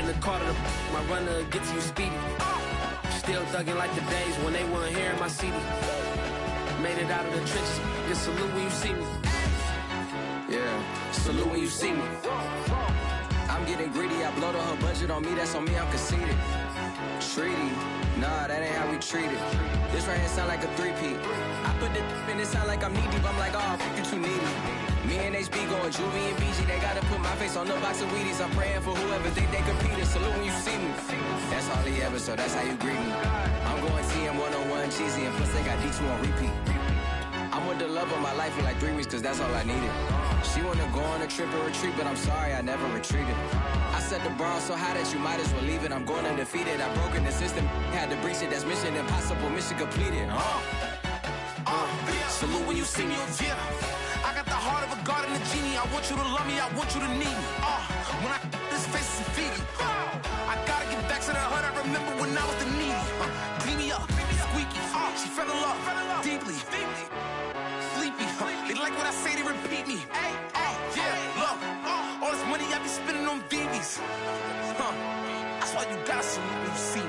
in the car to my runner gets you speedy. Still thugging like the days when they weren't hearing my CD. Made it out of the trenches. Just salute when you see me. Yeah, salute when you see me. I'm getting greedy. I blow the whole budget on me. That's on me. I'm conceited. Treaty. Nah, that ain't how we treat it. This right here sound like a three-peat. I put the in it sound like I'm knee deep. I'm like, oh, you too needy. Me and HB going Juvie and BG. They gotta put my face on no box of Wheaties. I'm praying for whoever think they competed. Salute when you see me. That's all he ever, so that's how you greet me. I'm going TM 101 cheesy, and plus they got D2 on repeat. I'm with the love of my life for like 3 weeks, cause that's all I needed. She wanna go on a trip or retreat, but I'm sorry, I never retreated. I set the bar so high that you might as well leave it. I'm going undefeated. I broke in the system, had to breach it. That's mission impossible, mission completed. Salute when you see me, yeah. I got the heart of a god and a genie. I want you to love me, I want you to need me. When I this face is feedy. I gotta get back to the hood. I remember when I was the needy. Clean me up, squeaky. She fell in love, deeply. Sleepy. They like what I say, they repeat me. Yeah, look. All this money I be spending on BBs. That's why you gotta salute when you see me.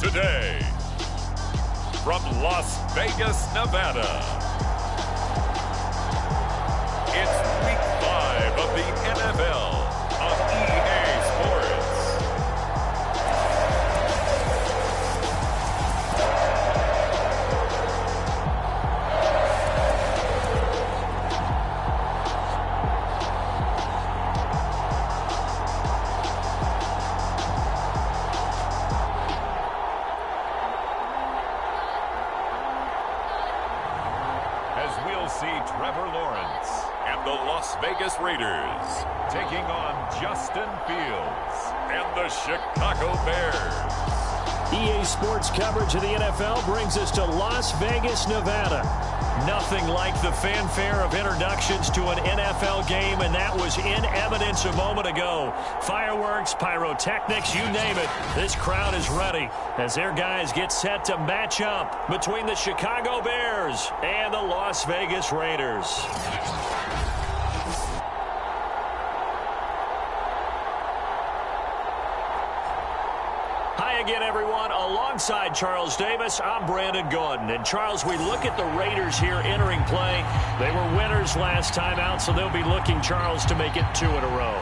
Today, from Las Vegas, Nevada, it's Week 5 of the NFL on EA Sports. Trevor Lawrence and the Las Vegas Raiders taking on Justin Fields and the Chicago Bears. EA Sports coverage of the NFL brings us to Las Vegas, Nevada. Nothing like the fanfare of introductions to an NFL game, and that was in evidence a moment ago. Fireworks, pyrotechnics, you name it. This crowd is ready as their guys get set to match up between the Chicago Bears and the Las Vegas Raiders. Hi again, everyone. Alongside Charles Davis, I'm Brandon Gordon. And, Charles, we look at the Raiders here entering play. They were winners last time out, so they'll be looking, Charles, to make it 2 in a row.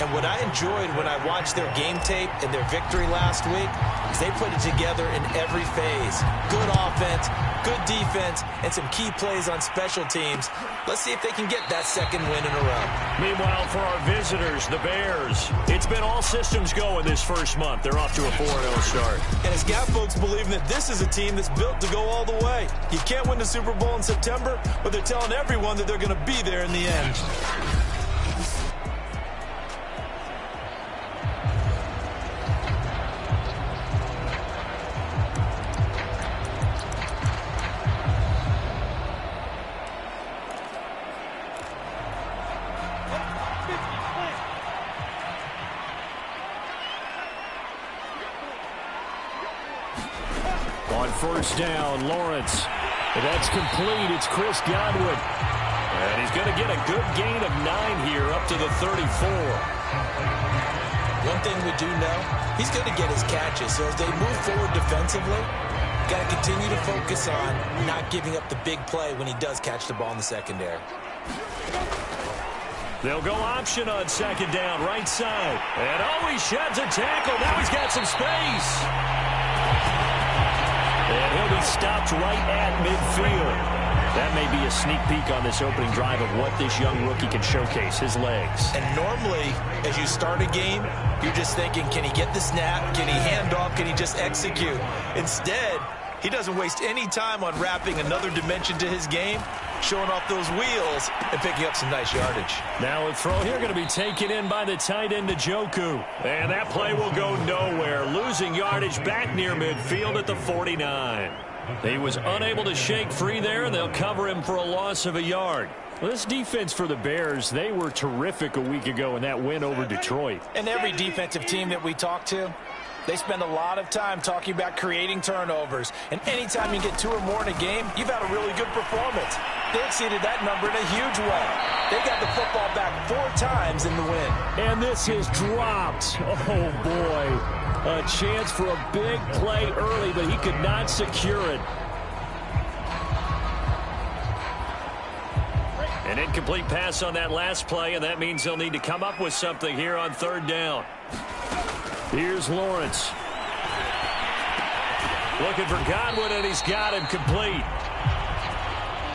And what I enjoyed when I watched their game tape and their victory last week is they put it together in every phase. Good offense, good defense, and some key plays on special teams. Let's see if they can get that second win in a row. Meanwhile, for our visitors, the Bears, it's been all systems go in this first month. They're off to a 4-0 start. And it's got folks believing that this is a team that's built to go all the way. You can't win the Super Bowl in September, but they're telling everyone that they're going to be there in the end. First down, Lawrence. That's complete. It's Chris Godwin. And he's going to get a good gain of 9 here up to the 34. One thing we do know, he's going to get his catches. So as they move forward defensively, got to continue to focus on not giving up the big play when he does catch the ball in the secondary. They'll go option on second down, right side. And he sheds a tackle. Now he's got some space. And he'll be stopped right at midfield. That may be a sneak peek on this opening drive of what this young rookie can showcase, his legs. And normally, as you start a game, you're just thinking, can he get the snap? Can he hand off? Can he just execute? Instead, he doesn't waste any time on wrapping another dimension to his game, showing off those wheels and picking up some nice yardage. Now a throw here going to be taken in by the tight end Njoku. And that play will go nowhere, losing yardage back near midfield at the 49. He was unable to shake free there, and they'll cover him for a loss of a yard. Well, this defense for the Bears, they were terrific a week ago in that win over Detroit. And every defensive team that we talk to, they spend a lot of time talking about creating turnovers. And anytime you get 2 or more in a game, you've had a really good performance. They exceeded that number in a huge way. They got the football back 4 times in the win. And this is dropped. Oh, boy. A chance for a big play early, but he could not secure it. An incomplete pass on that last play, and that means they'll need to come up with something here on 3rd down. Here's Lawrence. Looking for Godwin, and he's got him complete.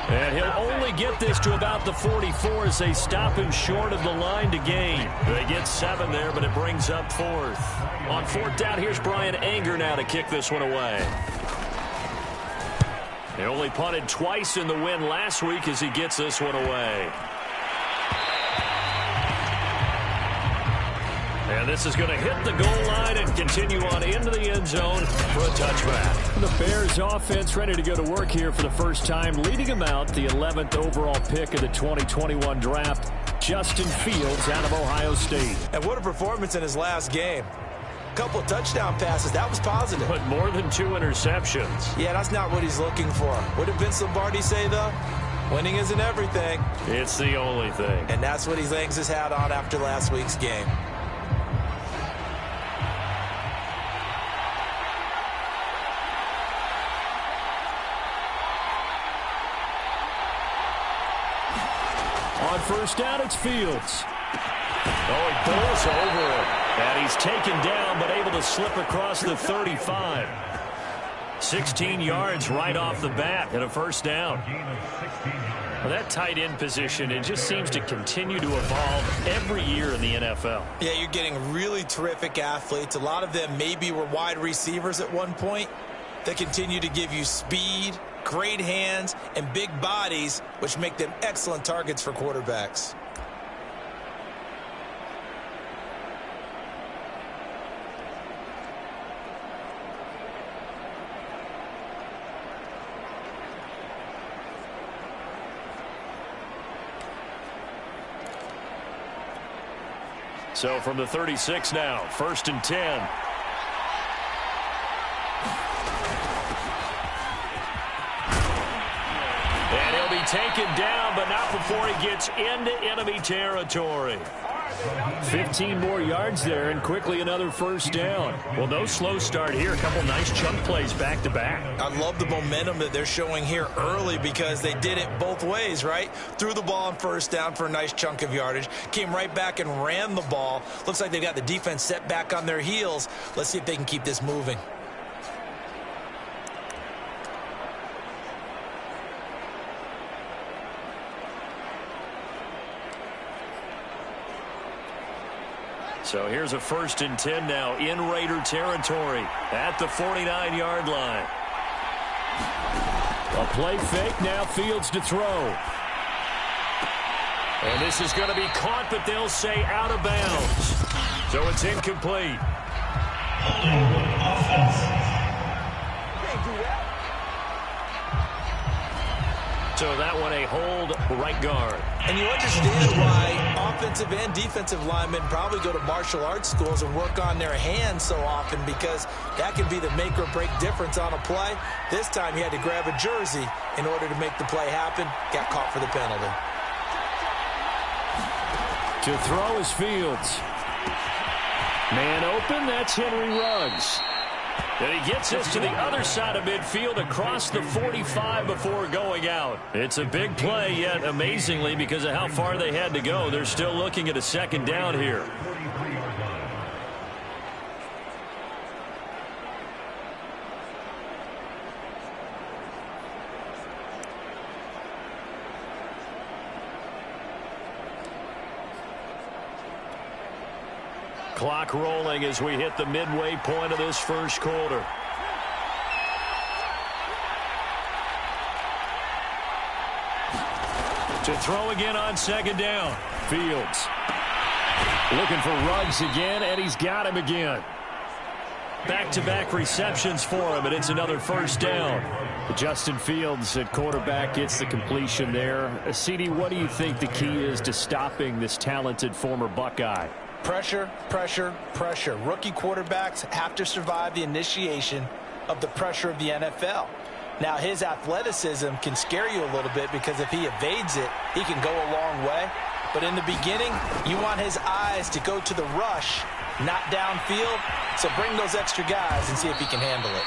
And he'll only get this to about the 44 as they stop him short of the line to gain. They get 7 there, but it brings up 4th. On 4th down, here's Brian Anger now to kick this one away. They only punted twice in the win last week as he gets this one away. And this is going to hit the goal line and continue on into the end zone for a touchback. The Bears offense ready to go to work here for the first time, leading them out the 11th overall pick of the 2021 draft, Justin Fields out of Ohio State. And what a performance in his last game. Couple of touchdown passes. That was positive. But more than 2 interceptions. Yeah, that's not what he's looking for. What did Vince Lombardi say, though? Winning isn't everything. It's the only thing. And that's what he hangs his hat on after last week's game. On 1st down, it's Fields. Oh, he pulls over it. And he's taken down, but able to slip across the 35. 16 yards right off the bat and a 1st down. Well, that tight end position, it just seems to continue to evolve every year in the NFL. Yeah, you're getting really terrific athletes. A lot of them maybe were wide receivers at one point. They continue to give you speed, great hands, and big bodies, which make them excellent targets for quarterbacks. So from the 36 now, 1st and 10. And he'll be taken down, but not before he gets into enemy territory. 15 more yards there, and quickly another 1st down. Well, no slow start here. A couple nice chunk plays back to back. I love the momentum that they're showing here early because they did it both ways, right? Threw the ball on 1st down for a nice chunk of yardage. Came right back and ran the ball. Looks like they've got the defense set back on their heels. Let's see if they can keep this moving. So here's a 1st and 10 now in Raider territory at the 49-yard line. A play fake, now Fields to throw. And this is going to be caught, but they'll say out of bounds. So it's incomplete. So that one a hold right guard. And you understand why offensive and defensive linemen probably go to martial arts schools and work on their hands so often, because that can be the make or break difference on a play. This time he had to grab a jersey in order to make the play happen. Got caught for the penalty. To throw is Fields. Man open, that's Henry Ruggs. And he gets us to the other side of midfield across the 45 before going out. It's a big play, yet amazingly, because of how far they had to go, they're still looking at a 2nd down here. Clock rolling as we hit the midway point of this 1st quarter. To throw again on 2nd down. Fields. Looking for Ruggs again, and he's got him again. Back-to-back receptions for him, and it's another 1st down. Justin Fields at quarterback gets the completion there. CD, what do you think the key is to stopping this talented former Buckeye? Pressure, pressure, pressure. Rookie quarterbacks have to survive the initiation of the pressure of the NFL. Now, his athleticism can scare you a little bit because if he evades it, he can go a long way. But in the beginning, you want his eyes to go to the rush, not downfield. So bring those extra guys and see if he can handle it.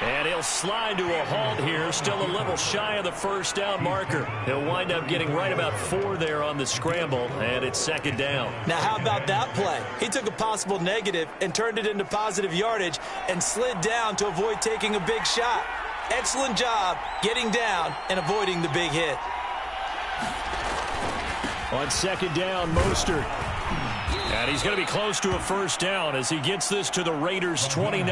And he'll slide to a halt here, still a little shy of the first down marker. He'll wind up getting right about 4 there on the scramble, and it's second down. Now, how about that play? He took a possible negative and turned it into positive yardage and slid down to avoid taking a big shot. Excellent job getting down and avoiding the big hit. On second down, Mostert. And he's going to be close to a first down as he gets this to the Raiders' 29.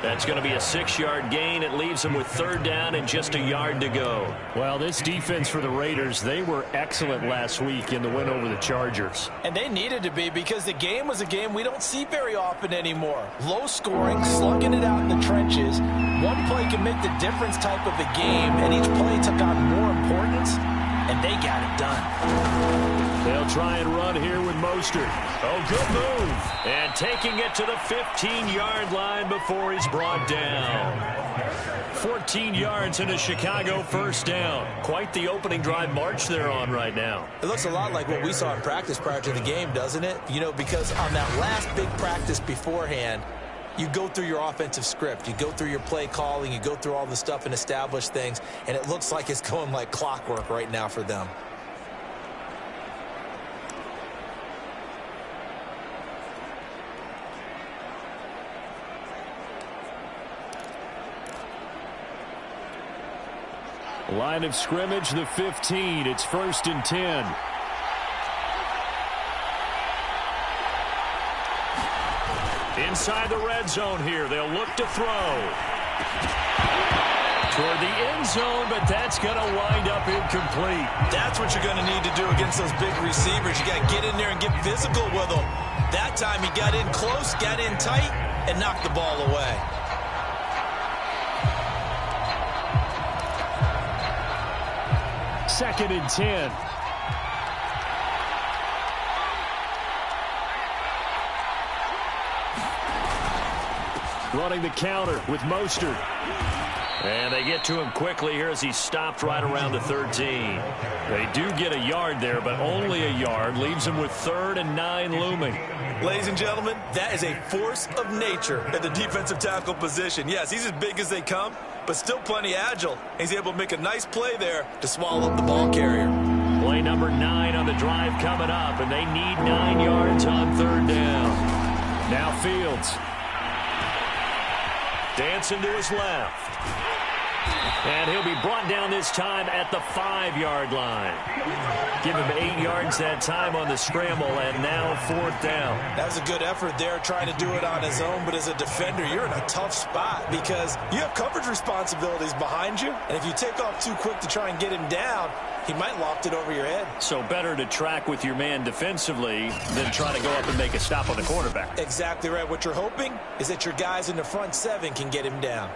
That's going to be a 6-yard gain. It leaves him with third down and just a yard to go. Well, this defense for the Raiders, they were excellent last week in the win over the Chargers. And they needed to be because the game was a game we don't see very often anymore. Low scoring, slugging it out in the trenches. One play can make the difference type of a game, and each play took on more importance, and they got it done. They'll try and run here with Mostert. Oh, good move. And taking it to the 15-yard line before he's brought down. 14 yards in a Chicago first down. Quite the opening drive march they're on right now. It looks a lot like what we saw in practice prior to the game, doesn't it? You know, because on that last big practice beforehand, you go through your offensive script. You go through your play calling. You go through all the stuff and establish things. And it looks like it's going like clockwork right now for them. Line of scrimmage, the 15. It's 1st and 10. Inside the red zone here. They'll look to throw. Toward the end zone, but that's going to wind up incomplete. That's what you're going to need to do against those big receivers. You got to get in there and get physical with them. That time he got in close, got in tight, and knocked the ball away. Second and 10. Running the counter with Mostert. And they get to him quickly here as he stopped right around the 13. They do get a yard there, but only a yard. Leaves him with 3rd and 9 looming. Ladies and gentlemen, that is a force of nature at the defensive tackle position. Yes, he's as big as they come, but still plenty agile. He's able to make a nice play there to swallow up the ball carrier. Play number 9 on the drive coming up, and they need 9 yards on 3rd down. Now Fields. Dancing to his left. And he'll be brought down this time at the 5-yard line. Give him 8 yards that time on the scramble, and now 4th down. That was a good effort there trying to do it on his own, but as a defender, you're in a tough spot because you have coverage responsibilities behind you, and if you take off too quick to try and get him down, he might loft it over your head. So better to track with your man defensively than try to go up and make a stop on the quarterback. Exactly right. What you're hoping is that your guys in the front 7 can get him down.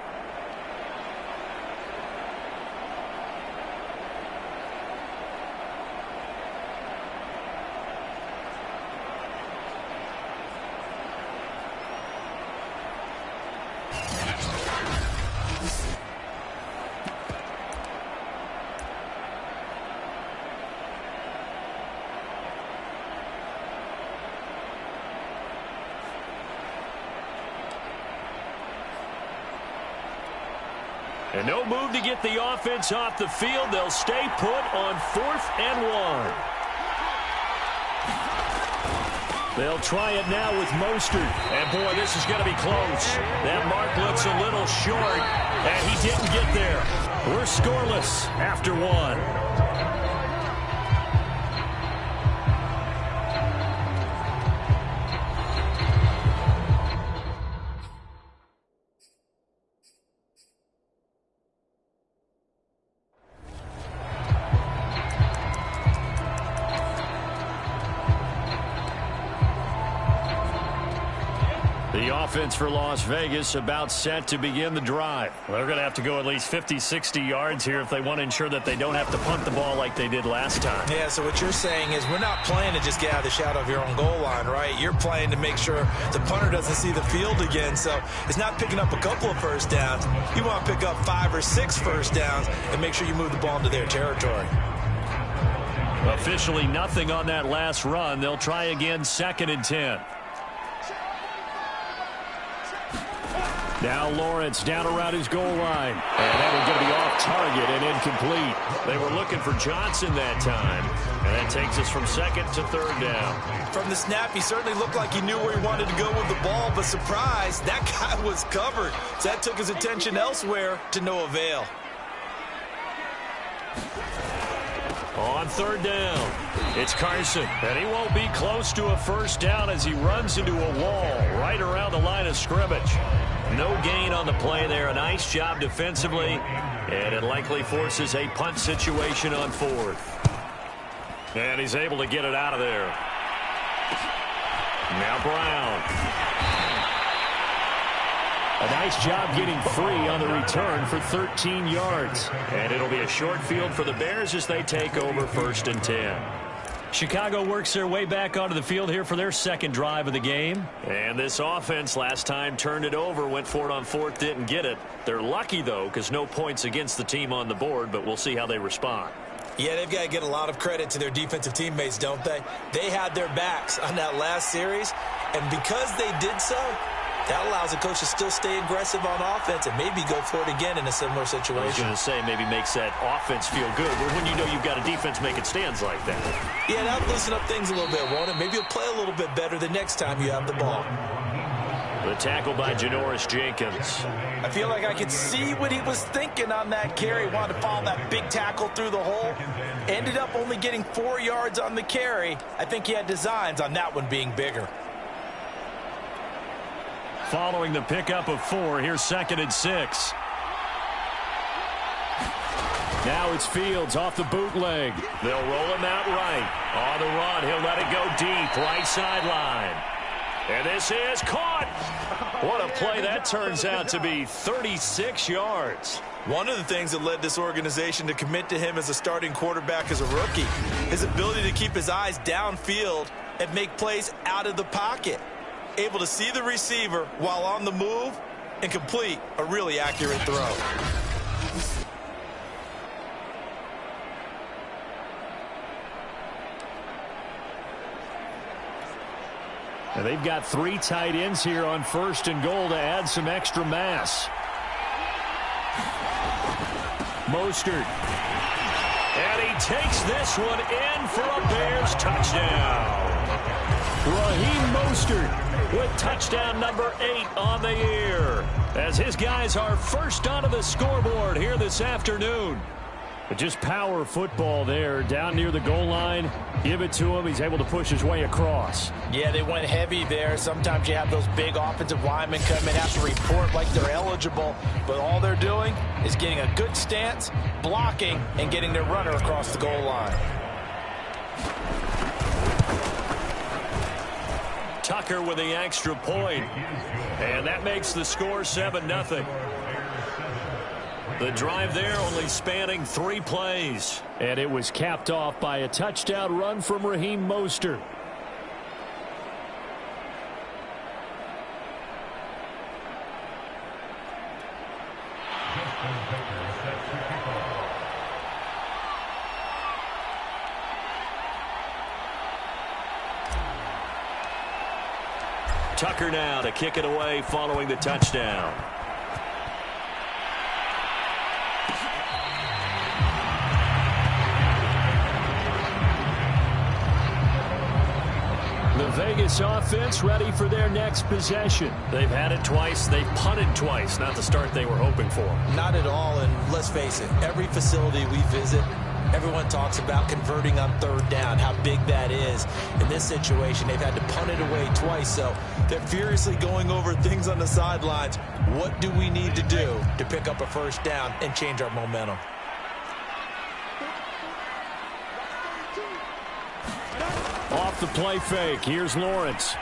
And no move to get the offense off the field. They'll stay put on 4th and 1. They'll try it now with Mostert. And, boy, this is going to be close. That mark looks a little short, and he didn't get there. We're scoreless after 1. The offense for Las Vegas about set to begin the drive. Well, they're going to have to go at least 50, 60 yards here if they want to ensure that they don't have to punt the ball like they did last time. Yeah, so what you're saying is we're not playing to just get out of the shadow of your own goal line, right? You're playing to make sure the punter doesn't see the field again. So it's not picking up a couple of first downs. You want to pick up 5 or 6 first downs and make sure you move the ball into their territory. Officially nothing on that last run. They'll try again, 2nd and 10. Now Lawrence down around his goal line. And that one's going to be off target and incomplete. They were looking for Johnson that time. And that takes us from 2nd to 3rd down. From the snap, he certainly looked like he knew where he wanted to go with the ball, but surprise, that guy was covered. So that took his attention elsewhere to no avail. On 3rd down, it's Carson. And he won't be close to a first down as he runs into a wall right around the line of scrimmage. No gain on the play there. A nice job defensively. And it likely forces a punt situation on 4th. And he's able to get it out of there. Now Brown. A nice job getting free on the return for 13 yards. And it'll be a short field for the Bears as they take over 1st and 10. Chicago works their way back onto the field here for their 2nd drive of the game. And this offense last time turned it over, went for it on 4th, didn't get it. They're lucky, though, because no points against the team on the board, but we'll see how they respond. Yeah, they've got to get a lot of credit to their defensive teammates, don't they? They had their backs on that last series, and because they did so, that allows the coach to still stay aggressive on offense and maybe go for it again in a similar situation. I was going to say maybe makes that offense feel good, but when you know you've got a defense making stands like that. Yeah, that'll loosen up things a little bit, won't it? Maybe you'll play a little bit better the next time you have the ball. The tackle by Janoris Jenkins. I feel like I could see what he was thinking on that carry. Wanted to follow that big tackle through the hole. Ended up only getting 4 yards on the carry. I think he had designs on that one being bigger. Following the pickup of 4, here's 2nd and 6. Now it's Fields off the bootleg. They'll roll him out right. On the run, he'll let it go deep, right sideline. And this is caught. What a play that turns out to be, 36 yards. One of the things that led this organization to commit to him as a starting quarterback as a rookie, his ability to keep his eyes downfield and make plays out of the pocket. Able to see the receiver while on the move and complete a really accurate throw. And they've got 3 tight ends here on 1st and goal to add some extra mass. Mostert. And he takes this one in for a Bears touchdown. Raheem Mostert with touchdown number 8 on the year, as his guys are first onto the scoreboard here this afternoon. But just power football there down near the goal line. Give it to him. He's able to push his way across. Yeah, they went heavy there. Sometimes you have those big offensive linemen come in, have to report like they're eligible. But all they're doing is getting a good stance, blocking, and getting their runner across the goal line. Tucker with the extra point. And that makes the score 7-0. The drive there only spanning 3 plays. And it was capped off by a touchdown run from Raheem Mostert. Tucker now to kick it away following the touchdown. The Vegas offense ready for their next possession. They've had it twice. They've punted twice. Not the start they were hoping for. Not at all, and let's face it, every facility we visit, everyone talks about converting on 3rd down, how big that is. In this situation, they've had to punt it away twice, so they're furiously going over things on the sidelines. What do we need to do to pick up a first down and change our momentum? Off the play fake, here's Lawrence.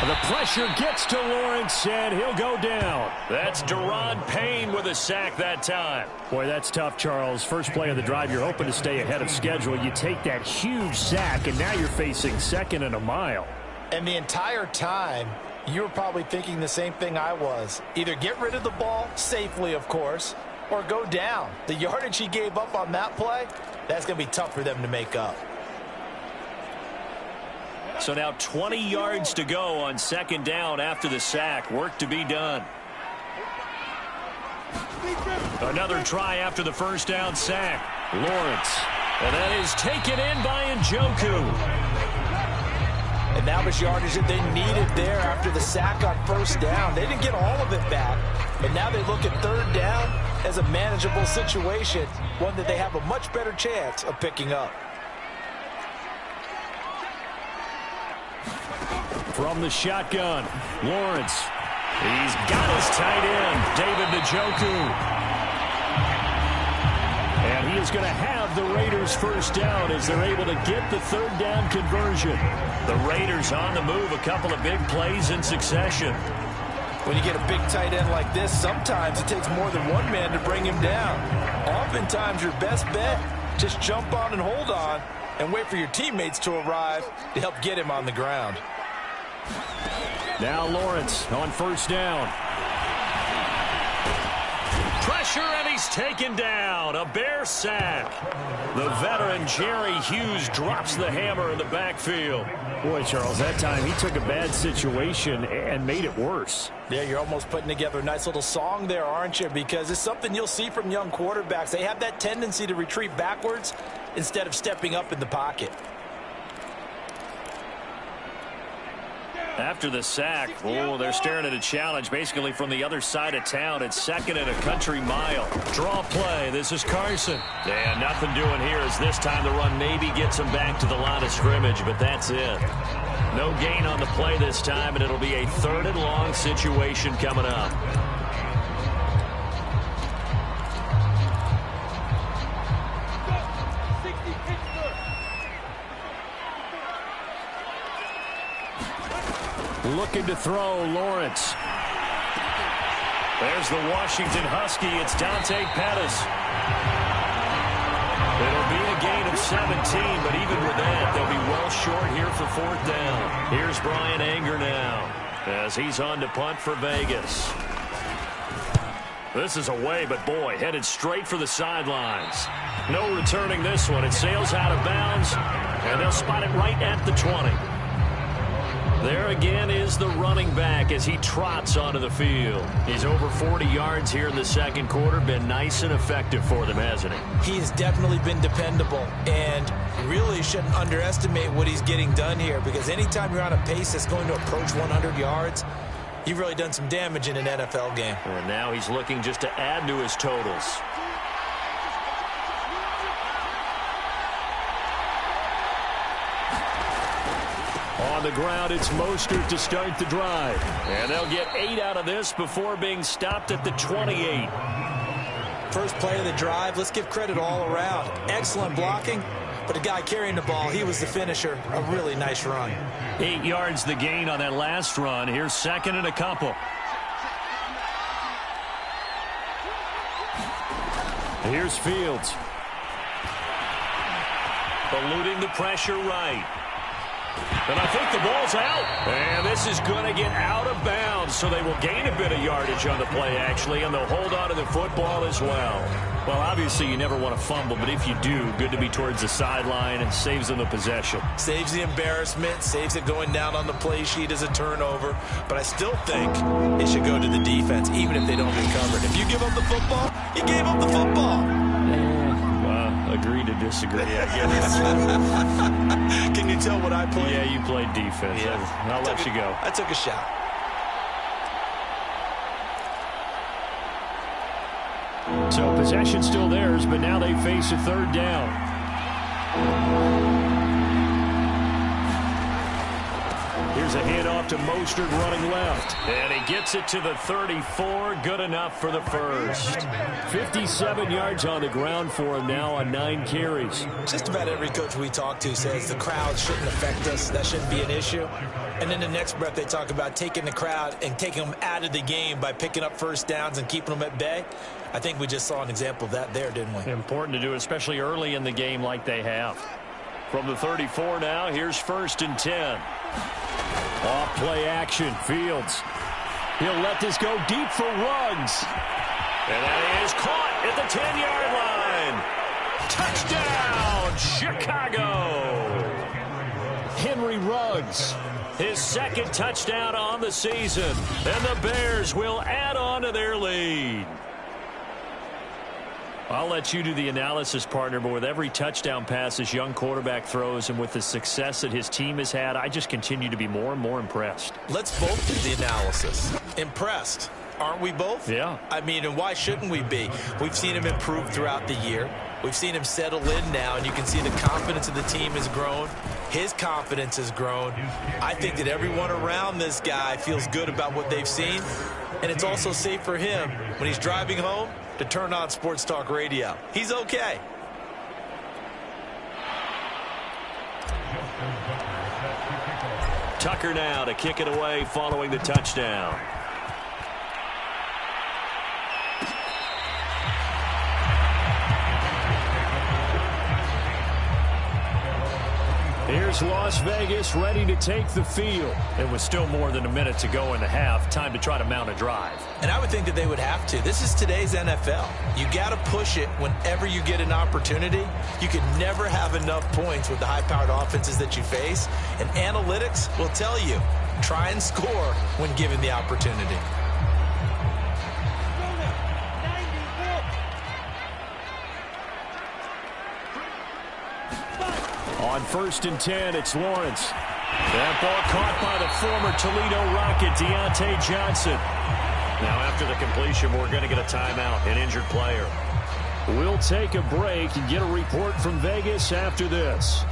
The pressure gets to Lawrence, and he'll go down. That's Deron Payne with a sack that time. Boy, that's tough, Charles. First play of the drive, you're hoping to stay ahead of schedule. You take that huge sack, and now you're facing second and a mile. And the entire time, you were probably thinking the same thing I was. Either get rid of the ball, safely, of course, or go down. The yardage he gave up on that play, that's going to be tough for them to make up. So now 20 yards to go on second down after the sack. Work to be done. Another try after the first down sack. Lawrence. And that is taken in by Njoku. And that was yardage that they needed there after the sack on first down. They didn't get all of it back. And now they look at third down as a manageable situation, one that they have a much better chance of picking up. From the shotgun, Lawrence. He's got his tight end, David Njoku. And he is going to have the Raiders first down as they're able to get the third down conversion. The Raiders on the move, a couple of big plays in succession. When you get a big tight end like this, sometimes it takes more than one man to bring him down. Oftentimes your best bet, just jump on and hold on and wait for your teammates to arrive to help get him on the ground. Now Lawrence on first down. Pressure, and he's taken down. A Bear sack. The veteran Jerry Hughes drops the hammer in the backfield. Boy, Charles, that time he took a bad situation and made it worse. Yeah, you're almost putting together a nice little song there, aren't you? Because it's something you'll see from young quarterbacks. They have that tendency to retreat backwards instead of stepping up in the pocket. After the sack, they're staring at a challenge basically from the other side of town. It's second and a country mile. Draw play. This is Carson. And nothing doing here as this time the run maybe gets him back to the line of scrimmage, but that's it. No gain on the play this time, and it'll be a third and long situation coming up. Looking to throw, Lawrence. There's the Washington Husky. It's Dante Pettis. It'll be a gain of 17, but even with that, they'll be well short here for fourth down. Here's Brian Anger now as he's on to punt for Vegas. This is away, but boy, headed straight for the sidelines. No returning this one. It sails out of bounds, and they'll spot it right at the 20. There again is the running back as he trots onto the field. He's over 40 yards here in the second quarter. Been nice and effective for them, hasn't he? He has definitely been dependable, and really shouldn't underestimate what he's getting done here, because anytime you're on a pace that's going to approach 100 yards, you've really done some damage in an NFL game. And now he's looking just to add to his totals. On the ground, it's Mostert to start the drive. And they'll get 8 out of this before being stopped at the 28. First play of the drive, let's give credit all around. Excellent blocking, but the guy carrying the ball, he was the finisher. A really nice run. 8 yards the gain on that last run. Here's second and a couple. Here's Fields. Eluding the pressure right. And I think the ball's out. And this is going to get out of bounds, so they will gain a bit of yardage on the play, actually, and they'll hold on to the football as well. Well, obviously, you never want to fumble, but if you do, good to be towards the sideline and saves them the possession. Saves the embarrassment, saves it going down on the play sheet as a turnover. But I still think it should go to the defense, even if they don't recover it. If you give up the football, you gave up the football. Agree to disagree, I guess. Can you tell what I played? Yeah, you played defense. Yeah. I'll let you go. I took a shot. So possession still theirs, but now they face a third down. Here's a handoff to Mostert running left. And he gets it to the 34. Good enough for the first. 57 yards on the ground for him now on 9 carries. Just about every coach we talk to says the crowd shouldn't affect us. That shouldn't be an issue. And in the next breath, they talk about taking the crowd and taking them out of the game by picking up first downs and keeping them at bay. I think we just saw an example of that there, didn't we? Important to do, especially early in the game like they have. From the 34 now, here's 1st and 10. Off play action, Fields. He'll let this go deep for Ruggs. And that is caught at the 10-yard line. Touchdown, Chicago. Henry Ruggs, his 2nd touchdown on the season. And the Bears will add on to their lead. I'll let you do the analysis, partner, but with every touchdown pass this young quarterback throws and with the success that his team has had, I just continue to be more and more impressed. Let's both do the analysis. Impressed. Aren't we both? Yeah. I mean, and why shouldn't we be? We've seen him improve throughout the year. We've seen him settle in now, and you can see the confidence of the team has grown. His confidence has grown. I think that everyone around this guy feels good about what they've seen, and it's also safe for him when he's driving home to turn on Sports Talk Radio. He's okay. Tucker now to kick it away following the touchdown. Here's Las Vegas ready to take the field. It was still more than a minute to go in the half. Time to try to mount a drive. And I would think that they would have to. This is today's NFL. You got to push it whenever you get an opportunity. You can never have enough points with the high-powered offenses that you face. And analytics will tell you, try and score when given the opportunity. On 1st and 10, it's Lawrence. That ball caught by the former Toledo Rocket, Deontay Johnson. Now after the completion, we're going to get a timeout, an injured player. We'll take a break and get a report from Vegas after this.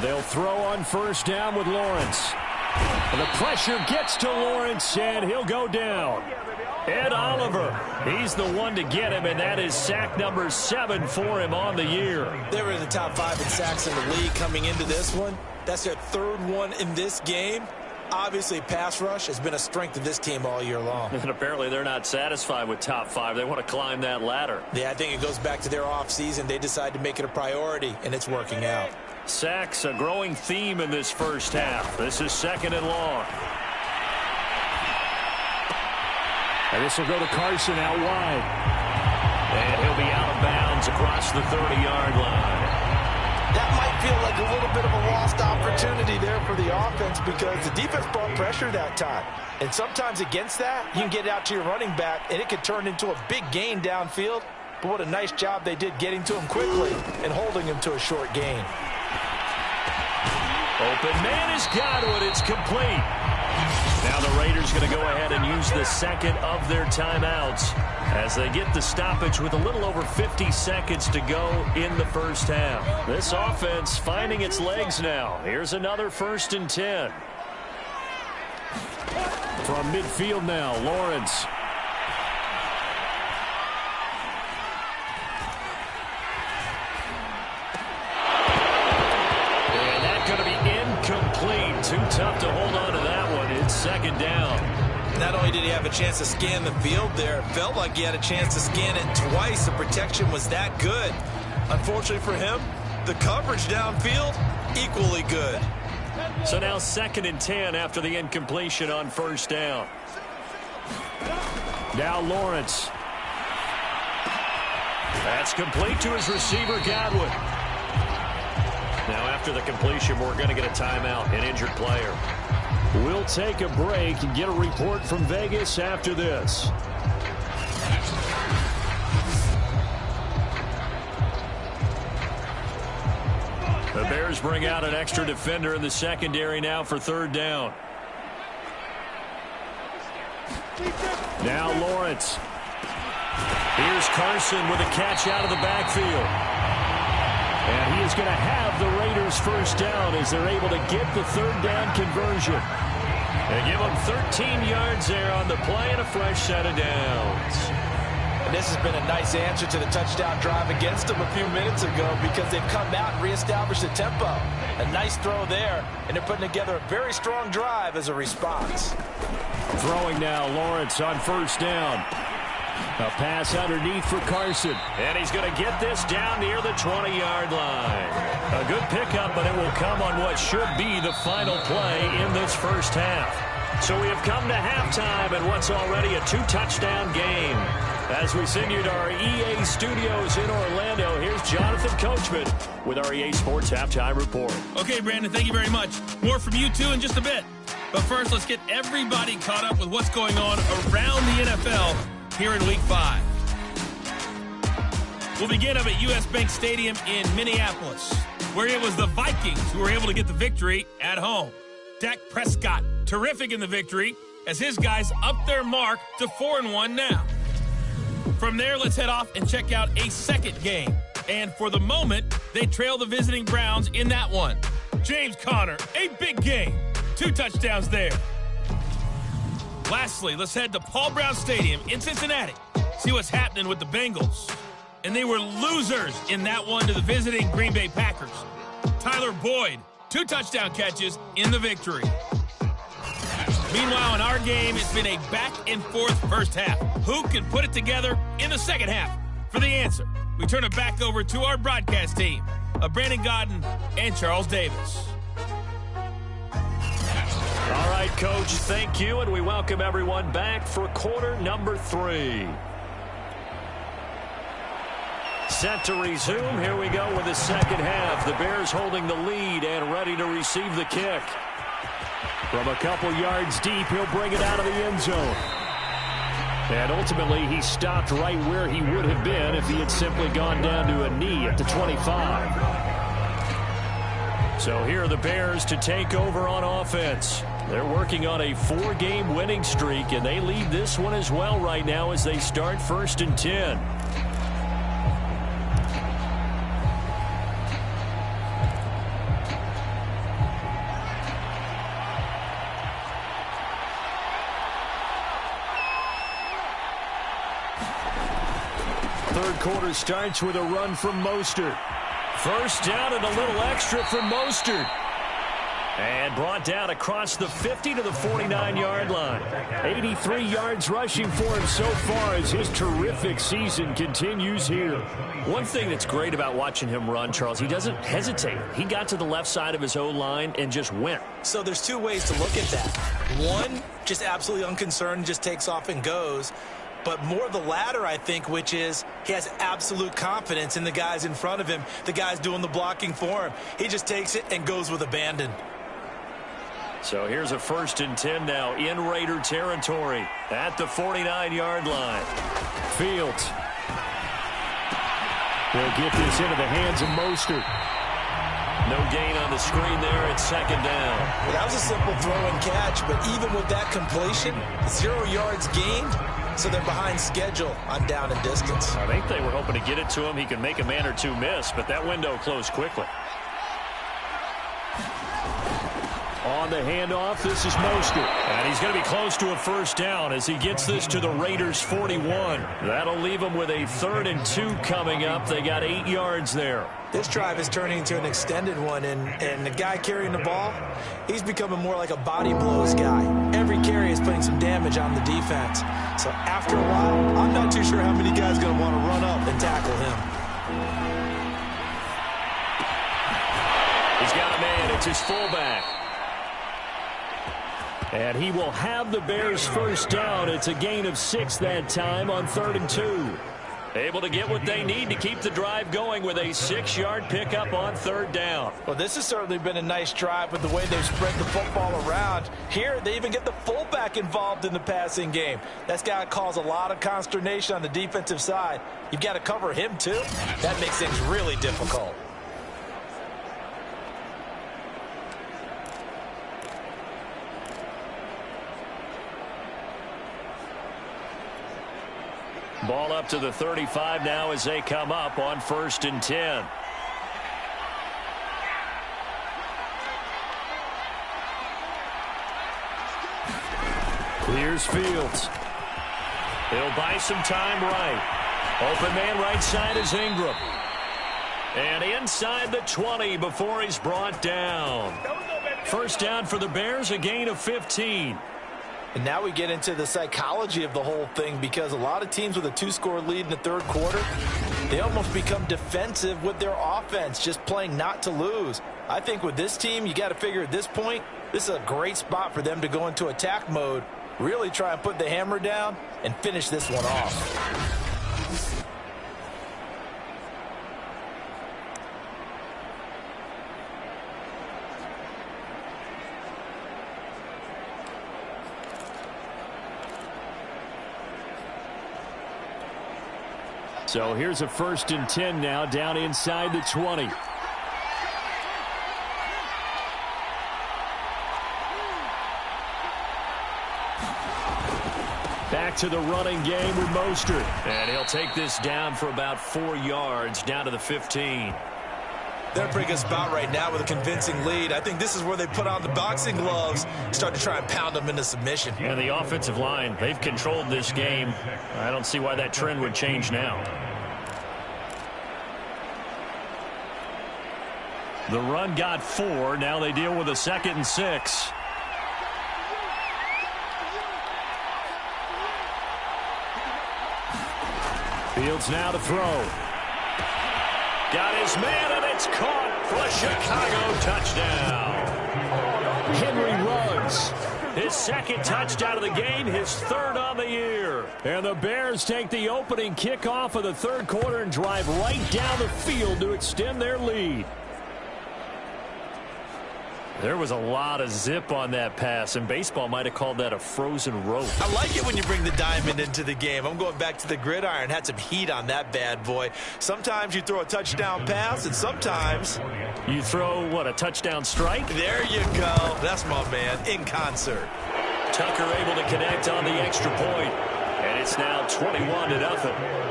They'll throw on 1st down with Lawrence. And the pressure gets to Lawrence, and he'll go down. Ed Oliver, he's the one to get him, and that is sack number 7 for him on the year. They were in the top 5 in sacks in the league coming into this one. That's their 3rd one in this game. Obviously, pass rush has been a strength of this team all year long. And apparently they're not satisfied with top 5. They want to climb that ladder. Yeah, I think it goes back to their offseason. They decided to make it a priority, and it's working out. Sacks, a growing theme in this first half. This is 2nd and long. And this will go to Carson out wide. And he'll be out of bounds across the 30-yard line. That might feel like a little bit of a lost opportunity there for the offense because the defense brought pressure that time. And sometimes against that, you can get out to your running back, and it could turn into a big gain downfield. But what a nice job they did getting to him quickly and holding him to a short gain. Open man is Godwin. It's complete. Now the Raiders going to go ahead and use the 2nd of their timeouts as they get the stoppage with a little over 50 seconds to go in the first half. This offense finding its legs now. Here's another 1st and 10. From midfield now, Lawrence. Complete. Too tough to hold on to that one. It's 2nd down. Not only did he have a chance to scan the field there, it felt like he had a chance to scan it twice. The protection was that good. Unfortunately for him, the coverage downfield, equally good. So now 2nd and 10 after the incompletion on 1st down. Now Lawrence. That's complete to his receiver, Godwin. Now after the completion, we're going to get a timeout, an injured player. We'll take a break and get a report from Vegas after this. The Bears bring out an extra defender in the secondary now for third down. Now Lawrence. Here's Carson with a catch out of the backfield. And he is going to have the Raiders first down as they're able to get the third down conversion. They give them 13 yards there on the play and a fresh set of downs. And this has been a nice answer to the touchdown drive against them a few minutes ago because they've come out and reestablished the tempo. A nice throw there, and they're putting together a very strong drive as a response. Throwing now, Lawrence on first down. A pass underneath for Carson. And he's going to get this down near the 20-yard line. A good pickup, but it will come on what should be the final play in this first half. So we have come to halftime in what's already a two-touchdown game. As we send you to our EA studios in Orlando, here's Jonathan Coachman with our EA Sports Halftime Report. Okay, Brandon, thank you very much. More from you two in just a bit. But first, let's get everybody caught up with what's going on around the NFL here in Week 5. We'll begin up at US Bank Stadium in Minneapolis, where it was the Vikings who were able to get the victory at home. Dak Prescott, terrific in the victory, as his guys up their mark to 4-1 now. From there, let's head off and check out a second game. And for the moment, they trail the visiting Browns in that one. James Conner, a big game. 2 touchdowns there. Lastly, let's head to Paul Brown Stadium in Cincinnati. See what's happening with the Bengals. And they were losers in that one to the visiting Green Bay Packers. Tyler Boyd, 2 touchdown catches in the victory. Meanwhile, in our game, it's been a back-and-forth first half. Who can put it together in the second half? For the answer, we turn it back over to our broadcast team of Brandon Godden and Charles Davis. All right, Coach, thank you, and we welcome everyone back for quarter number 3. Set to resume. Here we go with the second half. The Bears holding the lead and ready to receive the kick. From a couple yards deep, he'll bring it out of the end zone. And ultimately, he stopped right where he would have been if he had simply gone down to a knee at the 25. So here are the Bears to take over on offense. They're working on a 4-game winning streak, and they lead this one as well right now as they start 1st and 10. Third quarter starts with a run from Mostert. First down and a little extra for Mostert. And brought down across the 50 to the 49-yard line. 83 yards rushing for him so far as his terrific season continues here. One thing that's great about watching him run, Charles, he doesn't hesitate. He got to the left side of his O-line and just went. So there's 2 ways to look at that. One, just absolutely unconcerned, just takes off and goes. But more the latter, I think, which is he has absolute confidence in the guys in front of him, the guys doing the blocking for him. He just takes it and goes with abandon. So here's a 1st and 10 now in Raider territory at the 49-yard line. Fields will get this into the hands of Mostert. No gain on the screen there at 2nd down. Well, that was a simple throw and catch, but even with that completion, 0 yards gained. So they're behind schedule on down and distance. I think they were hoping to get it to him. He could make a man or 2 miss, but that window closed quickly. On the handoff, this is Mostert. And he's going to be close to a 1st down as he gets this to the Raiders' 41. That'll leave them with a 3rd and 2 coming up. They got 8 yards there. This drive is turning into an extended one, and the guy carrying the ball, he's becoming more like a body blows guy. Every carry is putting some damage on the defense. So after a while, I'm not too sure how many guys are going to want to run up and tackle him. He's got a man. It's his fullback. And he will have the Bears' first down. It's a gain of 6 that time on 3rd and 2. Able to get what they need to keep the drive going with a 6-yard pickup on 3rd down. Well, this has certainly been a nice drive with the way they've spread the football around. Here, they even get the fullback involved in the passing game. That's got to cause a lot of consternation on the defensive side. You've got to cover him, too. That makes things really difficult. Ball up to the 35 now as they come up on 1st and 10. Here's Fields. He'll buy some time right. Open man right side is Ingram. And inside the 20 before he's brought down. First down for the Bears, a gain of 15. And now we get into the psychology of the whole thing, because a lot of teams with a 2-score lead in the third quarter, they almost become defensive with their offense, just playing not to lose. I think with this team, you got to figure at this point, this is a great spot for them to go into attack mode, really try and put the hammer down and finish this one off. So here's a 1st and 10 now, down inside the 20. Back to the running game with Mostert. And he'll take this down for about 4 yards, down to the 15. They're in a pretty good spot right now with a convincing lead. I think this is where they put on the boxing gloves, start to try and pound them into submission. And the offensive line, they've controlled this game. I don't see why that trend would change now. The run got 4. Now they deal with a 2nd and 6. Fields now to throw. Got his man, and it's caught for a Chicago touchdown. Henry Ruggs, his 2nd touchdown of the game, his 3rd on the year. And the Bears take the opening kickoff of the third quarter and drive right down the field to extend their lead. There was a lot of zip on that pass, and baseball might have called that a frozen rope. I like it when you bring the diamond into the game. I'm going back to the gridiron. Had some heat on that bad boy. Sometimes you throw a touchdown pass, and sometimes you throw, what, a touchdown strike? There you go. That's my man, in concert. Tucker able to connect on the extra point, and it's now 21-0.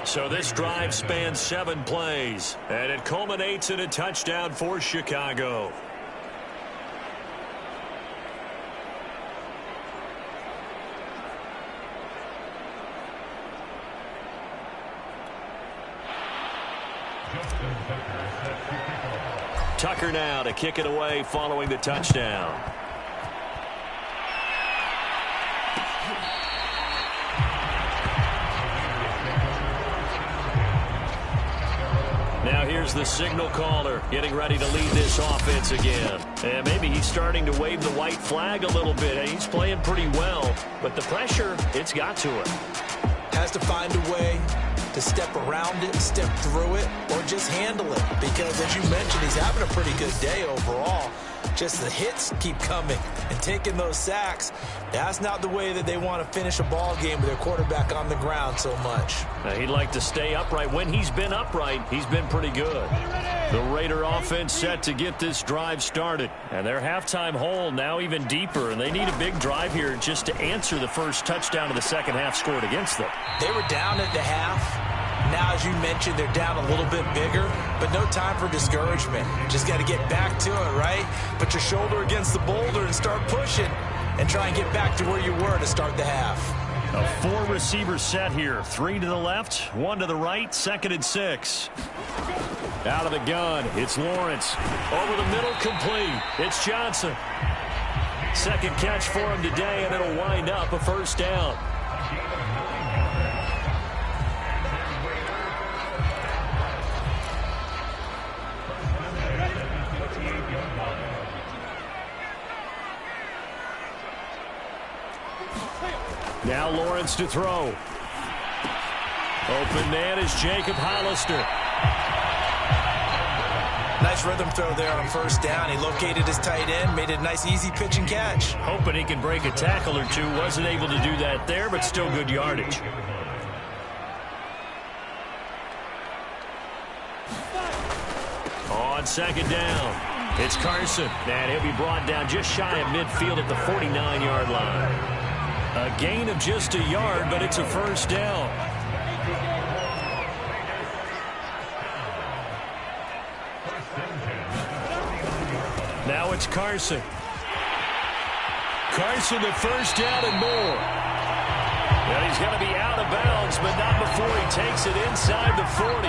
So this drive spans 7 plays, and it culminates in a touchdown for Chicago. Tucker now to kick it away following the touchdown. Now here's the signal caller getting ready to lead this offense again. And maybe he's starting to wave the white flag a little bit. He's playing pretty well, but the pressure, it's got to him. Has to find a way to step around it, step through it, or just handle it. Because as you mentioned, he's having a pretty good day overall. Just the hits keep coming and taking those sacks. That's not the way that they want to finish a ball game with their quarterback on the ground so much. Now, he'd like to stay upright. When he's been upright, he's been pretty good. The Raider offense set to get this drive started. And their halftime hole now even deeper. And they need a big drive here just to answer the first touchdown of the second half scored against them. They were down at the half. Now, as you mentioned, they're down a little bit bigger, but no time for discouragement. Just got to get back to it, right? Put your shoulder against the boulder and start pushing and try and get back to where you were to start the half. A 4-receiver set here. 3 to the left, 1 to the right, 2nd and 6. Out of the gun, it's Lawrence. Over the middle, complete. It's Johnson. Second catch for him today, and it'll wind up a first down. Now Lawrence to throw. Open man is Jacob Hollister. Nice rhythm throw there on first down. He located his tight end, made it a nice easy pitch and catch. Hoping he can break a tackle or two. Wasn't able to do that there, but still good yardage. On second down, it's Carson. And he'll be brought down just shy of midfield at the 49-yard line. A gain of just a yard, but it's a first down. Now it's Carson. Carson, the first down and more. And he's going to be out of bounds, but not before he takes it inside the 40.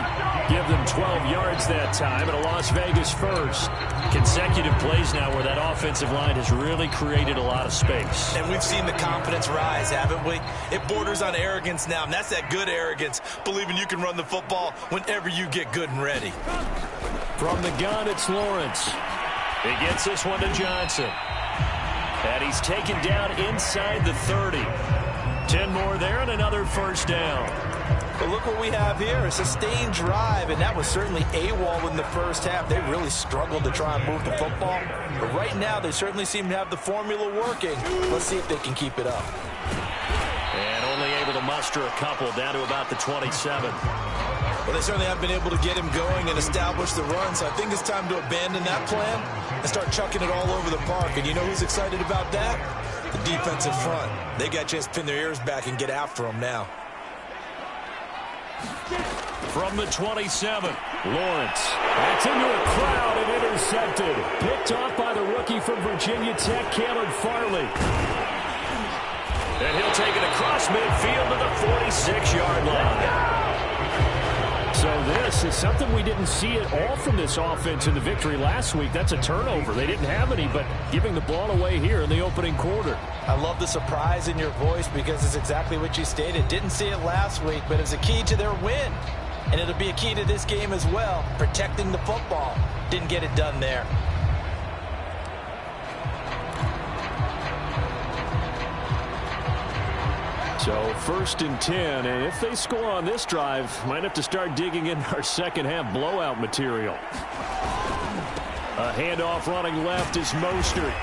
Give them 12 yards that time, and a Las Vegas first. Consecutive plays now where that offensive line has really created a lot of space. And we've seen the confidence rise, haven't we? It borders on arrogance now, and that's that good arrogance, believing you can run the football whenever you get good and ready. From the gun, it's Lawrence. He gets this one to Johnson. And he's taken down inside the 30. 10 more there and another first down. But look what we have here, a sustained drive, and that was certainly AWOL in the first half. They really struggled to try and move the football. But right now, they certainly seem to have the formula working. Let's see if they can keep it up. And only able to muster a couple down to about the 27. Well, they certainly have been able to get him going and establish the run, so I think it's time to abandon that plan and start chucking it all over the park. And you know who's excited about that? The defensive front. They got a chance to pin their ears back and get after him now. From the 27, Lawrence. That's into a crowd and intercepted. Picked off by the rookie from Virginia Tech, Caleb Farley. And he'll take it across midfield to the 46-yard line. So this is something we didn't see at all from this offense in the victory last week. That's a turnover. They didn't have any, but giving the ball away here in the opening quarter. I love the surprise in your voice because it's exactly what you stated. Didn't see it last week, but it was a key to their win. And it'll be a key to this game as well, protecting the football. Didn't get it done there. So first and 10, and if they score on this drive, might have to start digging in our second half blowout material. A handoff running left is Mostert.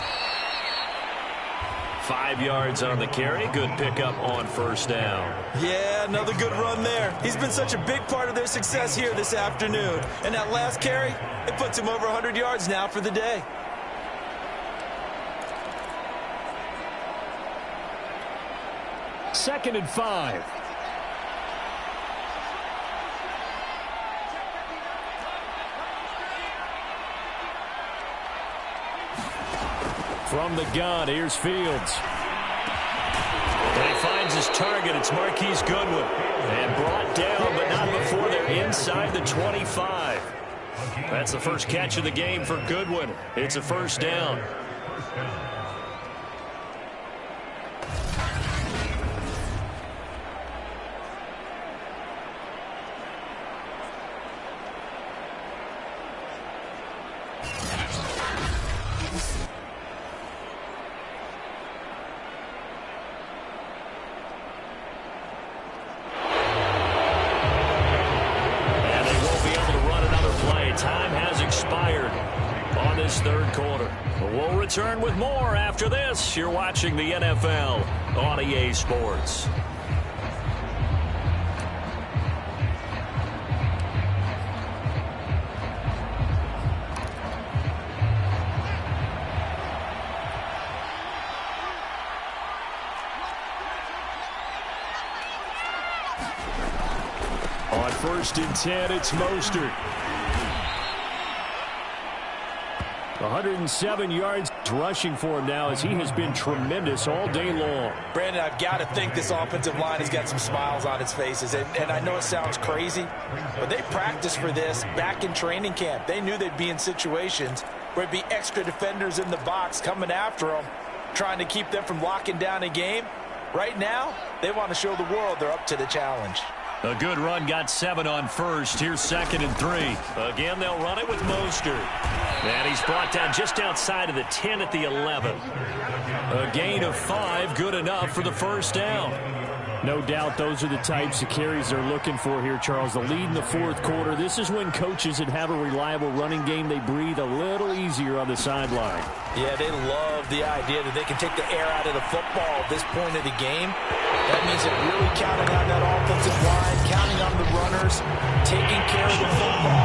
5 yards on the carry. Good pickup on first down. Yeah, another good run there. He's been such a big part of their success here this afternoon. And that last carry, it puts him over 100 yards now for the day. Second and 5. From the gun, here's Fields. And he finds his target. It's Marquise Goodwin. And brought down, but not before they're inside the 25. That's the first catch of the game for Goodwin. It's a first down. Return with more after this. You're watching the NFL on EA Sports. On first and 10, it's Mostert. 107 yards rushing for him now as he has been tremendous all day long. Brandon, I've got to think this offensive line has got some smiles on its faces. And I know it sounds crazy, but they practiced for this back in training camp. They knew they'd be in situations where it'd be extra defenders in the box coming after them, trying to keep them from locking down a game. Right now, they want to show the world they're up to the challenge. A good run, got 7 on first. Here's second and 3. Again, they'll run it with Mostert. And he's brought down just outside of the 10 at the 11. A gain of 5, good enough for the first down. No doubt those are the types of carries they're looking for here, Charles. The lead in the fourth quarter. This is when coaches that have a reliable running game, they breathe a little easier on the sideline. Yeah, they love the idea that they can take the air out of the football at this point of the game. That means they're really counting on that offensive line, counting on the runners, taking care of the football.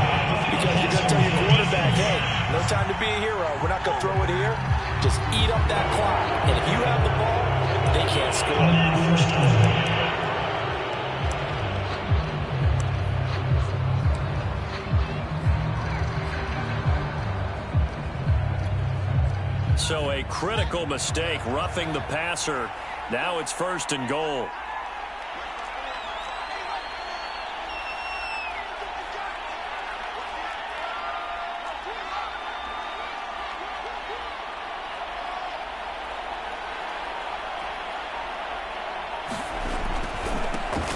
Because you're going to tell your quarterback, hey, no time to be a hero. We're not going to throw it here. Just eat up that clock. And if you have the ball, they can't score. So a critical mistake, roughing the passer. Now it's 1st and goal.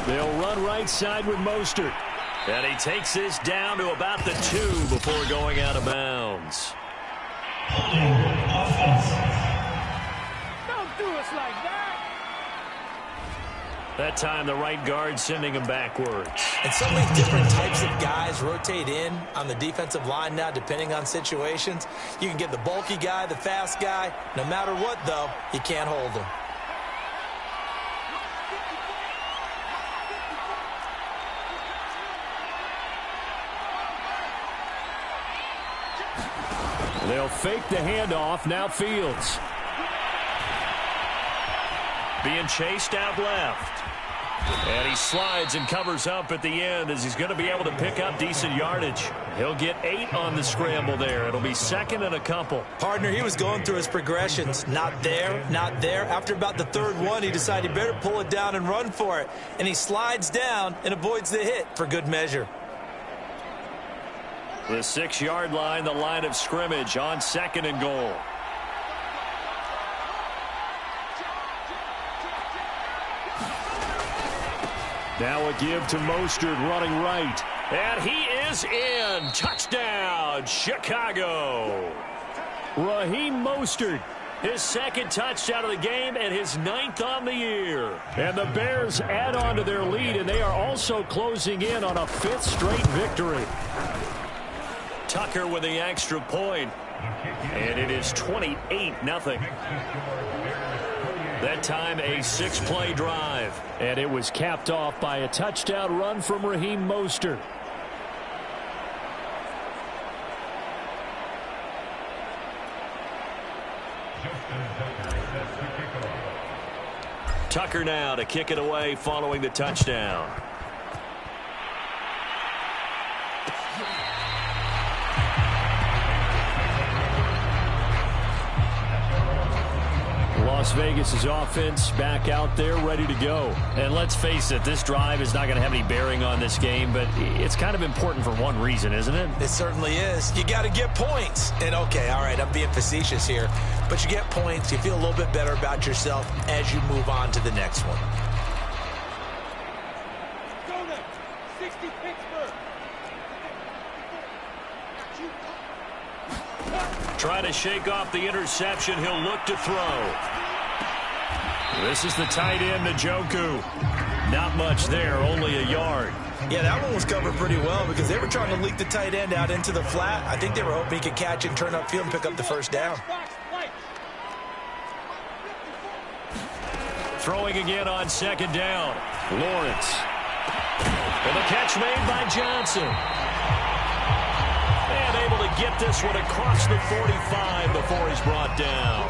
They'll run right side with Mostert. And he takes this down to about the 2 before going out of bounds. Don't do us like that. That time the right guard sending him backwards. And so many different types of guys rotate in on the defensive line now, depending on situations. You can get the bulky guy, the fast guy. No matter what, though, you can't hold him. They'll fake the handoff. Now Fields. Being chased out left. And he slides and covers up at the end as he's going to be able to pick up decent yardage. He'll get 8 on the scramble there. It'll be 2nd and a couple. Partner, he was going through his progressions. Not there, not there. After about the 3rd one, he decided he better pull it down and run for it. And he slides down and avoids the hit for good measure. The 6-yard line, the line of scrimmage on 2nd and goal. Now a give to Mostert running right. And he is in. Touchdown, Chicago. Raheem Mostert, his 2nd touchdown of the game and his 9th on the year. And the Bears add on to their lead, and they are also closing in on a 5th straight victory. Tucker with the extra point. And it is 28-0. That time a 6-play drive. And it was capped off by a touchdown run from Raheem Mostert. Tucker now to kick it away following the touchdown. Las Vegas' offense back out there ready to go. And let's face it, this drive is not going to have any bearing on this game, but it's kind of important for one reason, isn't it? It certainly is. You got to get points. And okay, all right, I'm being facetious here, but you get points, you feel a little bit better about yourself as you move on to the next one. Try to shake off the interception. He'll look to throw. This is the tight end, Njoku. Not much there, only a yard. Yeah, that one was covered pretty well because they were trying to leak the tight end out into the flat. I think they were hoping he could catch it and turn upfield and pick up the 1st down. Throwing again on 2nd down. Lawrence. And the catch made by Johnson. And able to get this one across the 45 before he's brought down.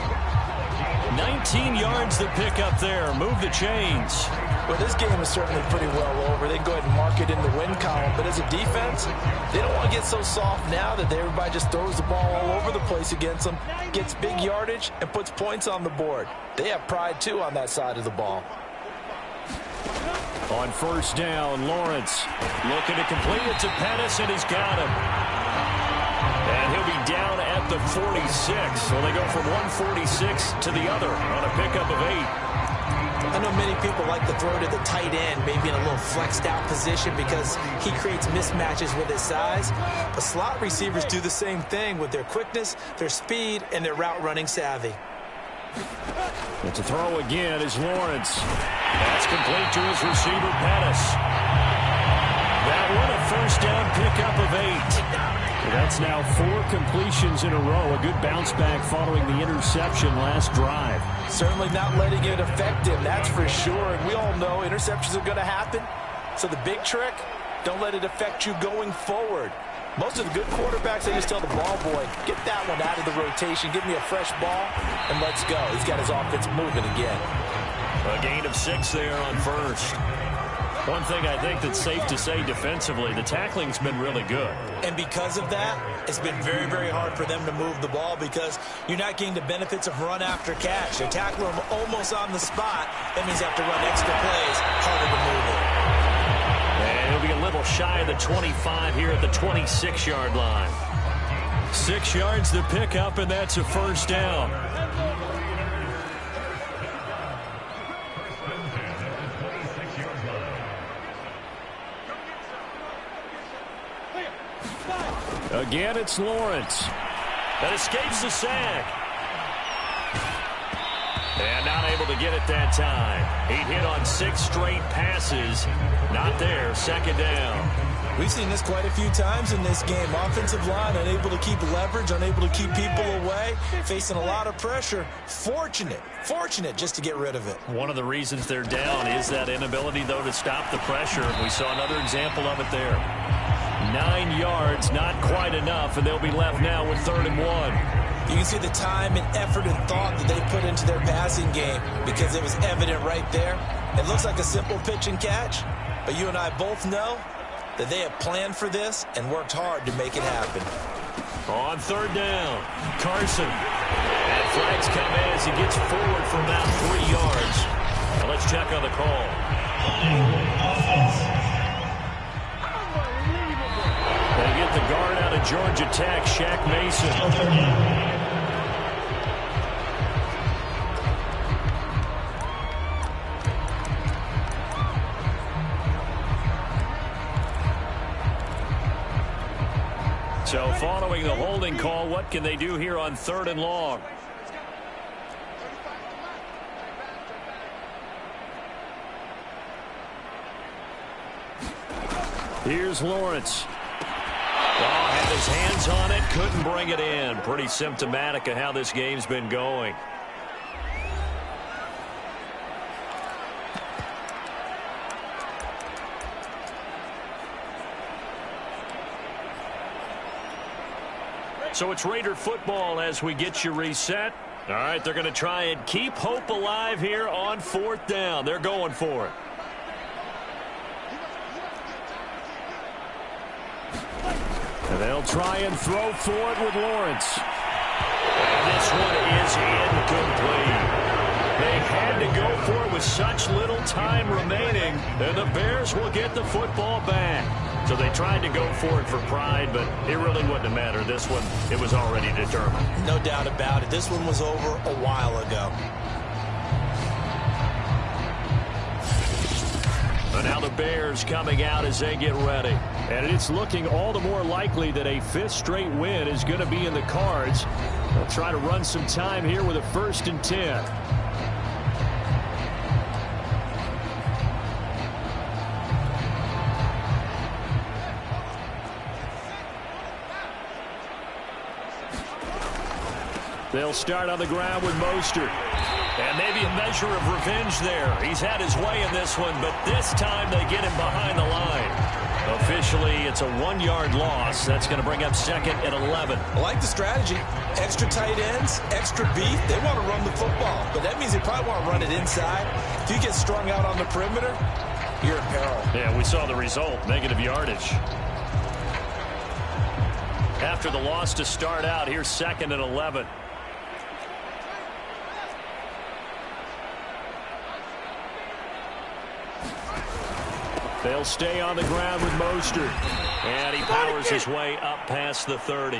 19 yards to pick up there. Move the chains. Well, this game is certainly pretty well over. They can go ahead and mark it in the win column. But as a defense, they don't want to get so soft now that everybody just throws the ball all over the place against them, gets big yardage, and puts points on the board. They have pride, too, on that side of the ball. On 1st down, Lawrence looking to complete it to Pettis, and he's got him. And he'll be down at the 46. So they go from 146 to the other on a pickup of 8. I know many people like to throw to the tight end, maybe in a little flexed out position because he creates mismatches with his size. But slot receivers do the same thing with their quickness, their speed, and their route running savvy. And to throw again is Lawrence. That's complete to his receiver, Pettis. That one a 1st down pickup of 8. That's now 4 completions in a row. A good bounce back following the interception last drive. Certainly not letting it affect him, that's for sure. And we all know interceptions are going to happen. So the big trick, don't let it affect you going forward. Most of the good quarterbacks, they just tell the ball boy, get that one out of the rotation, give me a fresh ball, and let's go. He's got his offense moving again. A gain of 6 there on first. One thing I think that's safe to say defensively, the tackling's been really good. And because of that, it's been very, very hard for them to move the ball because you're not getting the benefits of run after catch. They tackle them almost on the spot. That means you have to run extra plays, harder to move it. And it'll be a little shy of the 25 here at the 26-yard line. 6 yards to pick up, and that's a first down. Again, it's Lawrence that escapes the sack. And not able to get it that time. He hit on 6 straight passes. Not there. Second down. We've seen this quite a few times in this game. Offensive line unable to keep leverage, unable to keep people away, facing a lot of pressure. Fortunate just to get rid of it. One of the reasons they're down is that inability, though, to stop the pressure. We saw another example of it there. 9 yards, not quite enough, and they'll be left now with 3rd and 1. You can see the time and effort and thought that they put into their passing game because it was evident right there. It looks like a simple pitch and catch, but you and I both know that they have planned for this and worked hard to make it happen. On 3rd down, Carson. And flags come in as he gets forward for about 3 yards. Now let's check on the call. They get the guard out of Georgia Tech, Shaq Mason. So following the holding call, what can they do here on 3rd and long? Here's Lawrence. Had his hands on it, couldn't bring it in. Pretty symptomatic of how this game's been going. So it's Raider football as we get you reset. All right, they're going to try and keep hope alive here on 4th down. They're going for it. And they'll try and throw for it with Lawrence. And this one is incomplete. They had to go for it with such little time remaining, and the Bears will get the football back. So they tried to go for it for pride, but it really wouldn't have mattered. This one, it was already determined. No doubt about it. This one was over a while ago. And now the Bears coming out as they get ready. And it's looking all the more likely that a 5th straight win is going to be in the cards. They'll try to run some time here with a 1st and 10. They'll start on the ground with Mostert. And maybe a measure of revenge there. He's had his way in this one, but this time they get him behind the line. Officially, it's a 1-yard loss. That's going to bring up 2nd and 11. I like the strategy. Extra tight ends, extra beef. They want to run the football, but that means they probably want to run it inside. If you get strung out on the perimeter, you're in peril. Yeah, we saw the result, negative yardage. After the loss to start out, here's 2nd and 11. They'll stay on the ground with Mostert. And he powers his way up past the 30.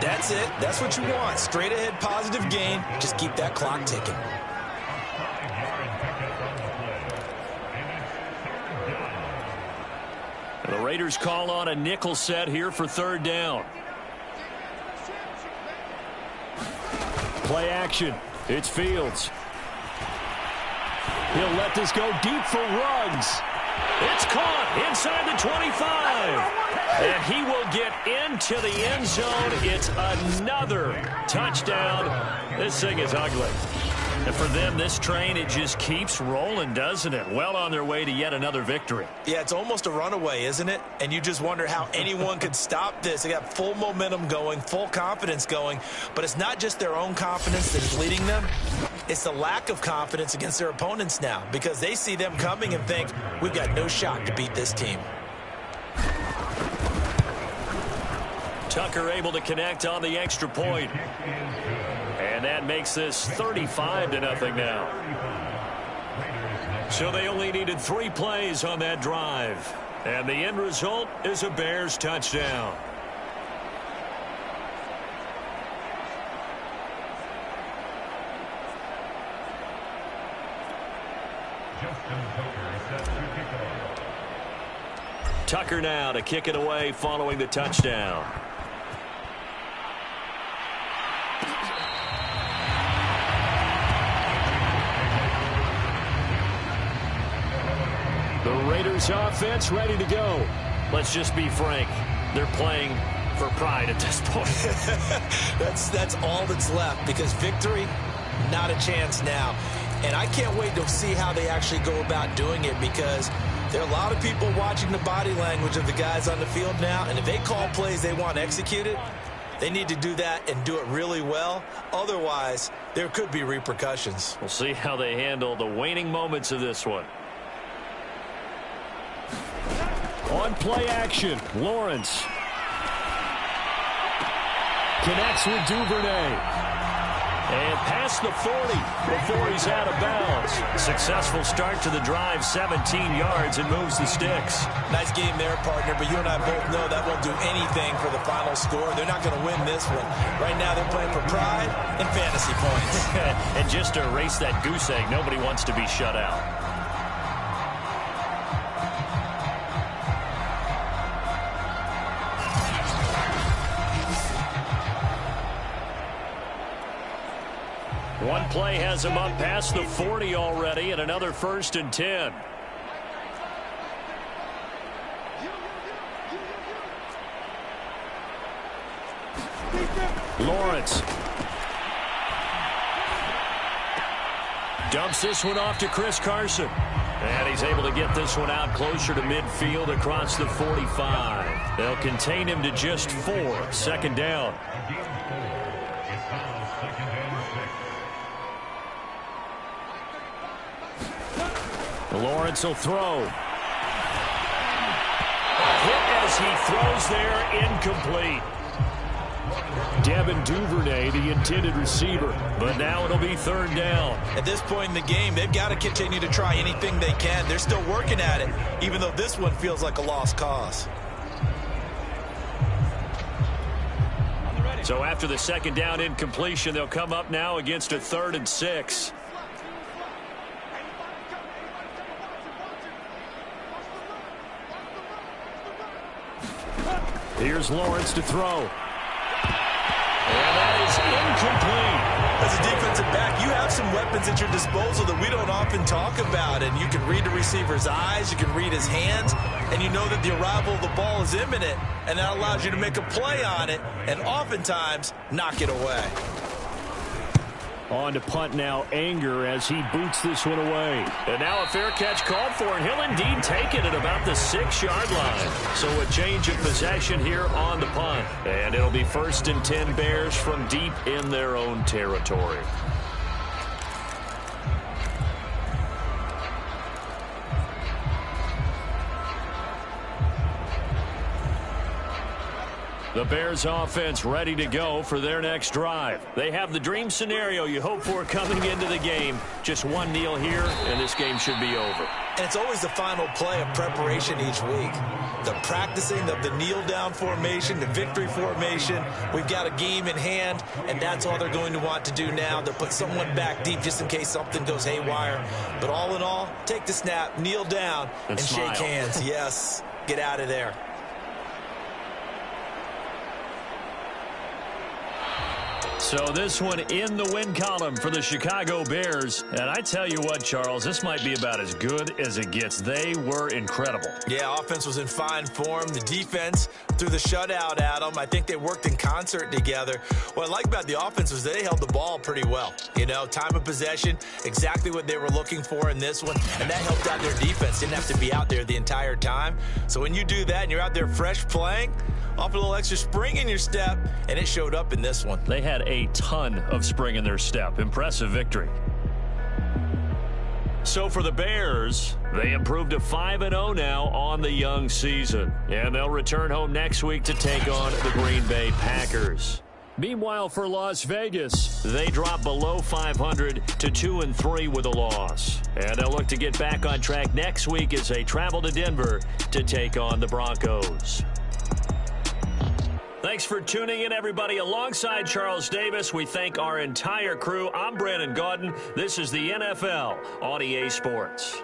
That's it. That's what you want. Straight ahead positive gain. Just keep that clock ticking. The Raiders call on a nickel set here for 3rd down. Play action. It's Fields. He'll let this go deep for Ruggs. It's caught inside the 25. And he will get into the end zone. It's another touchdown. This thing is ugly. And for them, this train, it just keeps rolling, doesn't it? Well on their way to yet another victory. Yeah, it's almost a runaway, isn't it? And you just wonder how anyone could stop this. They got full momentum going, full confidence going. But it's not just their own confidence that is leading them. It's the lack of confidence against their opponents now because they see them coming and think, we've got no shot to beat this team. Tucker able to connect on the extra point. And that makes this 35-0 now. So they only needed 3 plays on that drive. And the end result is a Bears touchdown. Tucker now to kick it away following the touchdown. The Raiders offense ready to go. Let's just be frank. They're playing for pride at this point. That's all that's left because victory, not a chance now. And I can't wait to see how they actually go about doing it because there are a lot of people watching the body language of the guys on the field now. And if they call plays they want executed, they need to do that and do it really well. Otherwise, there could be repercussions. We'll see how they handle the waning moments of this one. On play action, Lawrence connects with Duvernay. And past the 40 before he's out of bounds. Successful start to the drive, 17 yards, and moves the sticks. Nice game there, partner, but you and I both know that won't do anything for the final score. They're not going to win this one. Right now they're playing for pride and fantasy points. And just to erase that goose egg, nobody wants to be shut out. One play has him up past the 40 already, and another 1st and 10. Lawrence dumps this one off to Chris Carson. And he's able to get this one out closer to midfield across the 45. They'll contain him to just 4. 2nd down. Lawrence will throw. Hit as he throws there, incomplete. Devin Duvernay, the intended receiver. But now it'll be 3rd down. At this point in the game, they've got to continue to try anything they can. They're still working at it, even though this one feels like a lost cause. So after the 2nd down incompletion, they'll come up now against a 3rd and 6. Here's Lawrence to throw. And that is incomplete. As a defensive back, you have some weapons at your disposal that we don't often talk about. And you can read the receiver's eyes, you can read his hands, and you know that the arrival of the ball is imminent. And that allows you to make a play on it and oftentimes knock it away. On to punt now, Anger, as he boots this one away. And now a fair catch called for, and he'll indeed take it at about the 6-yard line. So a change of possession here on the punt. And it'll be 1st and 10 Bears from deep in their own territory. The Bears offense ready to go for their next drive. They have the dream scenario you hope for coming into the game. Just one kneel here, and this game should be over. And it's always the final play of preparation each week. The practicing of the kneel-down formation, the victory formation. We've got a game in hand, and that's all they're going to want to do now. They'll put someone back deep just in case something goes haywire. But all in all, take the snap, kneel down, and shake hands. Yes, get out of there. So this one in the win column for the Chicago Bears. And I tell you what, Charles, this might be about as good as it gets. They were incredible. Yeah, offense was in fine form. The defense threw the shutout at them. I think they worked in concert together. What I like about the offense was they held the ball pretty well. You know, time of possession, exactly what they were looking for in this one. And that helped out their defense. Didn't have to be out there the entire time. So when you do that and you're out there fresh playing, off a little extra spring in your step, and it showed up in this one. They had a ton of spring in their step. Impressive victory. So for the Bears, they improved to 5-0 now on the young season. And they'll return home next week to take on the Green Bay Packers. Meanwhile, for Las Vegas, they drop below 500 to 2-3 with a loss. And they'll look to get back on track next week as they travel to Denver to take on the Broncos. Thanks for tuning in, everybody. Alongside Charles Davis, we thank our entire crew. I'm Brandon Gaudin. This is the NFL on EA Sports.